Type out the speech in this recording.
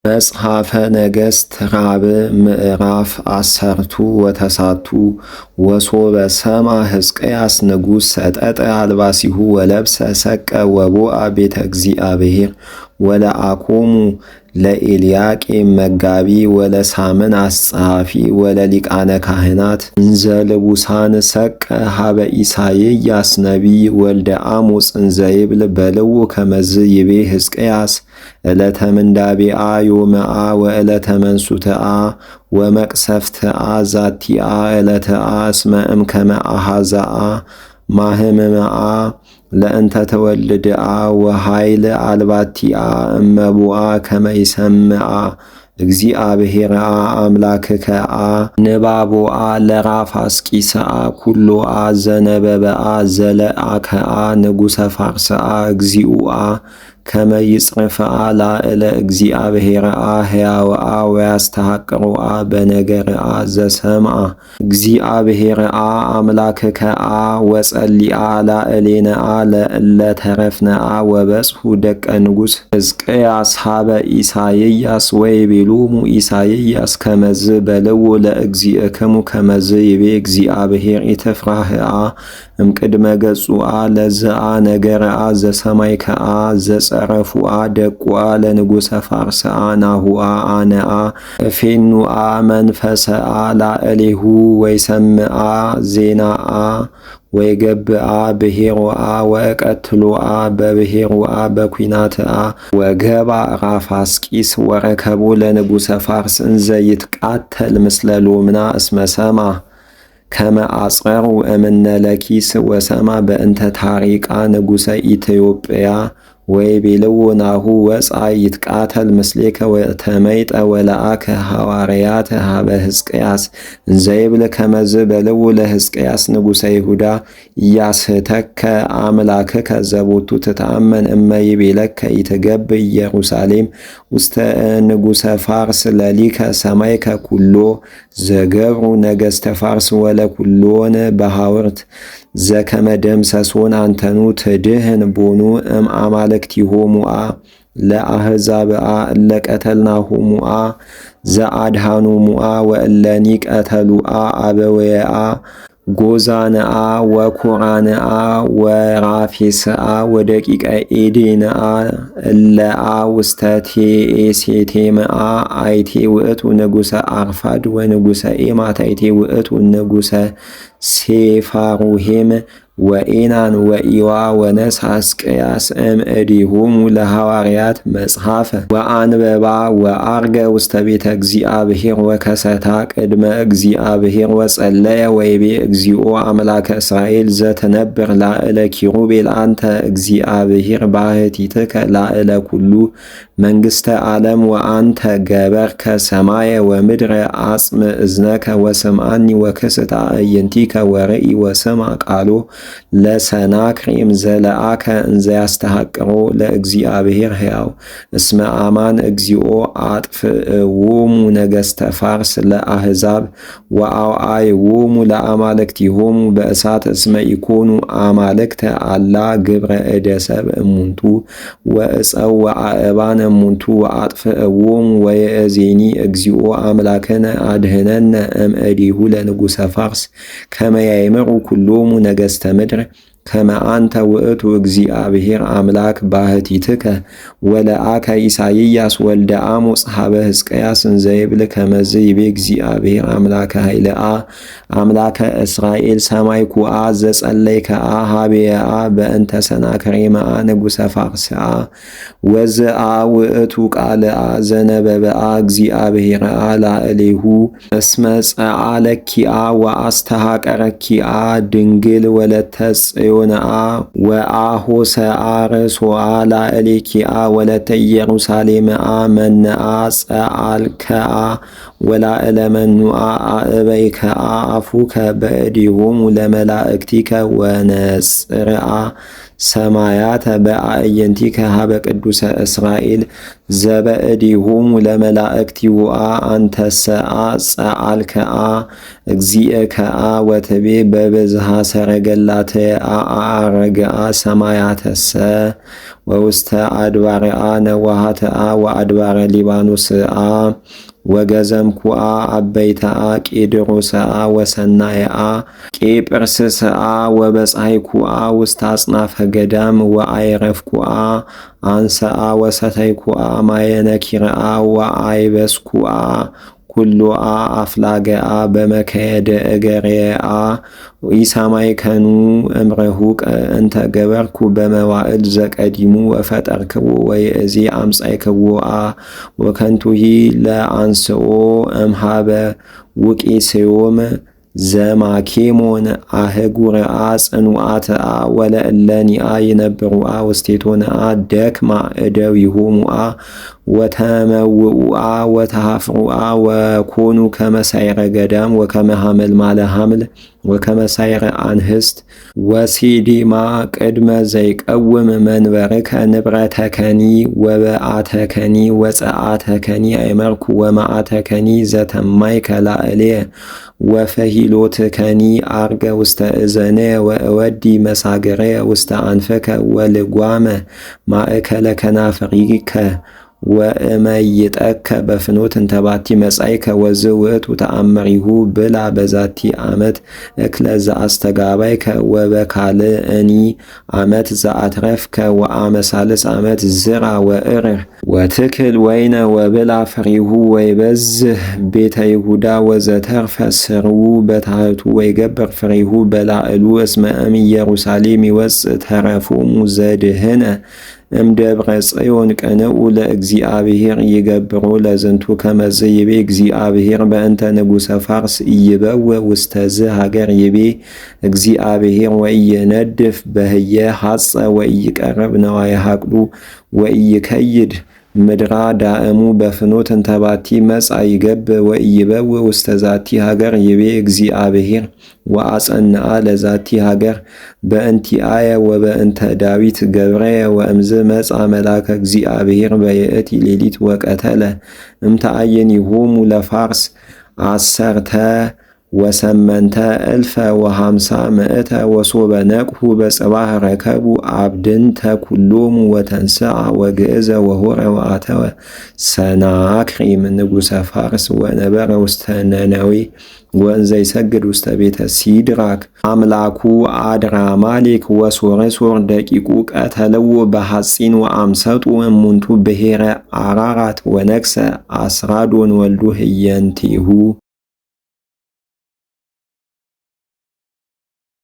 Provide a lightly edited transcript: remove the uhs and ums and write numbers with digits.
መጽሐፈ ነገሥት ራብዕ ምዕራፍ 10 ወተሳቱ ወሶበ ሰምዐ ሕዝቅያስ ንጉሥ ሰጠጠ አልባሲሁ ወለብሰ ሰቀ ወቦአ ቤተ እግዚአብሔር ወለአኮሙ ለኤልያቄም መጋቢ ወለሳምን አስጸሐፊ ወለሊቃነ ካህናት እንዘ ልቡሳን ሰቀ ሀበ ኢሳይያስ ነቢይ ወልደ አሞጽ እንዘ ይብል በልው ከመዝ ይቤ ሕዝቅያስ ዕለተ ምንዳቤአ ዮምአ ወዕለተ መንሱትአ ወመቅሰፍትአ ዛቲአ ዕለተአ እስመ እምከመ አሐዛአ ማህምምአ ለእንተ ተወልድአ ወኃይል አልባቲአ እመቡአ ከመ ይሰምዓ እግዚአብሔርአ አምላክከአ ንባቦአ ለራፋስቂሰአ ኩሎአ ዘነበበአ ዘለአከአ ንጉሠ ፋርስአ እግዚኡአ ከመ ይጽርፍአ ላዕለ እግዚአብሔርአ ሕያውአ ወያስተሐቅሮአ በነገርአ ዘሰምዐ እግዚአብሔርአ አምላክከአ ወጸሊአ ላዕሌነአ ለእለ ተረፍነአ ወበጽሑ ደቀ ንጉሥ ሕዝቅያስ ሀበ ኢሳይያስ ወይቤሎሙ ኢሳይያስ ከመዝ በልው ለእግዚእክሙ ከመዝ ይቤ እግዚአብሔር ኢትፍራህአ እምቅድመ ገጹአ ለዝአ ነገርአ ዘሰማይከአ ዘጸረፉአ ደቁአ ለንጉሠ ፋርስአ ናሁአ አነአ እፌኑአ መንፈሰአ ላዕሌሁ ወይሰምዓ ዜናአ ወይገብአ ብሔሮአ ወእቀትሎአ በብሔሮአ በኲናትአ ወገባ ራፋስቂስ ወረከቦ ለንጉሠ ፋርስ እንዘ ይትቃተል ምስለ ሎምና እስመ ሰምዐ ከመ አጽረሩ እምነ ለኪስ ወሰማ በእንተ ታሪቃ ንጉሠ ኢትዮጵያ ወይቤልዎ ናሁ ወፅአ ይትቃተል ምስሌከ ወተመይጠ ወለአከ ሐዋርያት ሀበ ሕዝቅያስ እንዘ ይብል ከመዝ በልው ለሕዝቅያስ ንጉሠ ይሁዳ ኢያስሕተከ አምላክከ ዘቦቱ ትተአመን እመ ይቤለከ ኢትገብ ኢየሩሳሌም ውስተ ንጉሠ ፋርስ ለሊከ ሰማይከ ኩሎ ዘገብሩ ነገሥተ ፋርስ ወለኩሎን በሐውርት ዘከመ ደምሰሶን አንተኑ ትድህን ቦኑ እም አማልክቲሆሙአ ለአሕዛብአ እለ ቀተልናሆሙአ ዘአድኃኖሙአ ወእለኒ ቀተሉአ አበዌአ ጎዛንአ ወኮራንአ ወራፌስአ ወደቂቀ ኤዴንአ እለአ ውስተ ቴኤሴቴምአ አይቴ ውእቱ ንጉሠ አርፋድ ወንጉሠ ኤማት አይቴ ውእቱ ንጉሠ ሴፋሩሄም ወኤናን ወኢዋ ወነሳ ሕዝቅያስ እምእዴሆሙ ለሐዋርያት መጽሐፈ ወአንበባ ወአርገ ውስተ ቤተ እግዚአብሔር ወከሰታ ቅድመ እግዚአብሔር ወጸለየ ወይቤ እግዚኦ አምላከ እስራኤል ዘትነብር ላዕለ ኪሩቤል አንተ እግዚአብሔር ባሕቲትከ ላዕለ ኩሉ መንግሥተ ዓለም ወአንተ ገበርከ ሰማየ ወምድረ አጽም እዝነከ ወስምዓኒ ወክስት አዕይንቲከ ወርኢ ወስማ ቃሎ ለሰናክሬም ዘለአከ እንዘ ያስተሐቅሮ ለእግዚአብሔር ሕያው እስመ አማን እግዚኦ አጥፍእዎሙ ነገሥተ ፋርስ ለአሕዛብ ወአውዓይዎሙ ለአማልክቲሆሙ በእሳት እስመ ኢኮኑ አማልክተ አላ ግብረ እደ ሰብእ እሙንቱ ወእፀው ወአእባን እሙንቱ ወአጥፍእዎሙ ወየእዜኒ እግዚኦ አምላክነ አድኅነነ እምእዴሁ ለንጉሠ ፋርስ ከመ ያእምሩ ኩሎሙ ነገሥተ ምድር ከመ አንተ ውእቱ እግዚአብሔር አምላክ ባሕቲትከ ወለአከ ኢሳይያስ ወልደ አሞጽ ሀበ ሕዝቅያስ እንዘ ይብል ከመዝ ይቤ እግዚአብሔር አምላከ ኃይልአ አምላከ እስራኤል ሰማይኩአ ዘጸለይከአ ሀቤአ በእንተ ሰናክሬምአ ንጉሠ ፋርስአ ወዝአ ውእቱ ቃልአ ዘነበበአ እግዚአብሔርአ ላዕሌሁ እስመ ጸአለኪአ ወአስተሐቀረኪአ ድንግል ወለተ ጽዮንአ ወአሖሰአ ርእሶአ ላዕሌኪአ ወለተ ኢየሩሳሌምአ መንአ ጸአልከአ ወላዕለ መኑአ አእበይከአ አፉከ በእዴሆሙ ለመላእክቲከ ወነጽርአ ሰማያተ በአዕይንቲከ ሀበ ቅዱሰ እስራኤል ዘበእዴሆሙ ለመላእክቲሁአ አንተሰአ ጸአልከአ እግዚእከአ ወትቤ በብዝሃ ሰረገላትአ አረግአ ሰማያተሰ ወውስተ አድባርአ ነዋሃትአ ወአድባረ ሊባኖስአ ወገዘምኩአ አበይተአ ቄድሮስአ ወሰናይአ ቄጵርስስአ ወበጻይኩአ ውስተ አጽናፈ ገዳም ወአይረፍኩአ አንሰአ ወሰተይኩአ ማየነኪርአ ወአይበስኩአ ኩሎአ አፍላገአ በመከየደ እገሬአ ኢሳማይከኑ እምረሁቅ እንተ ገበርኩ በመዋዕል ዘቀዲሙ ወፈጠርክዎ ወይእዜ አምጻይክዎአ ወከንቱሂ ለአንስኦ እምሃበ ውቄስዮም ዘማኬሞን አህጉርአ ጽኑዓትአ ወለእለኒአ ይነብሩአ ውስቴቶንአ ደክማ እደዊሆሙአ ወተመውኡአ ወተሃፍሩአ ወኮኑ ከመሳይረ ገዳም ወከመሃመልማለ ሐምል ወከመሳይረ አንህስት ወሲዲማ ቅድመ ዘይቀውም መንበርከ ንብረተከኒ ወበአተከኒ ወፀአተከኒ አይመርኩ ወማአተከኒ ዘተማይከ ላዕሌየ ወፈሂሎትከኒ አርገ ውስተ እዘነ ወእወዲ መሳገረ ውስተ አንፈከ ወልጓመ ማእከለ ከናፍሪከ ወእመይጠከ በፍኖት እንተባቲ መጻይከ ወዝውእቱ ተአመሪሁ ብላ በዛቲ ዓመት እክለ ዘአስተጋባይከ ወበካልእኒ ዓመት ዘአትረፍከ ወአመሳልስ ዓመት ዝራ ወእርር ወትክል ወይነ ወብላ ፍሪሁ ወይበዝህ ቤተ ይሁዳ ወዘተርፈ ስርዉ በታህቱ ወይገብር ፍሪሁ በላዕሉ እስመ እም ኢየሩሳሌም ይወፅእ ተረፎሙ ዘድህነ እምደብረ ጽዮን ቀነኡ ለእግዚአብሔር ይገብሮ ለዝንቱ ከመዝ ይቤ እግዚአብሔር በእንተ ንጉሠ ፋርስ ይበው ውስተዝ ሀገር ይቤ እግዚአብሔር ወኢየነድፍ በህየ ሐጸ ወኢይቀርብ ነዋየ ሐቅሉ ወኢይከይድ ምድራ ዳእሙ በፍኖት እንተባቲ መጻ ይገብ ወኢይበው ውስተ ዛቲ ሀገር ይቤ እግዚአብሔር ወአጸንአ ለዛቲ ሀገር በእንቲአየ ወበእንተ ዳዊት ገብረየ ወእምዝ መጻ መላከ እግዚአብሔር በየእቲ ሌሊት ወቀተለ እምተአየኒሆሙ ለፋርስ አሰርተ ወሰመንተ እልፈ ወሃምሳ ምእተ ወሶበ ነቅሁ በጽባህ ረከቡ አብድንተ ኩሎሙ ወተንስአ ወግእዘ ወሆረ ወአተወ ሰናክሬም ንጉሠ ፋርስ ወነበረ ውስተ ነነዌ ወእንዘ ይሰግድ ውስተ ቤተ ሲድራክ አምላኩ አድራማሌክ ወሶረሶር ደቂቁ ቀተለዎ በሐጺን ወአምሰጡ እሙንቱ ብሔረ አራራት ወነግሰ አስራዶን ወልዱ ህየንቲሁ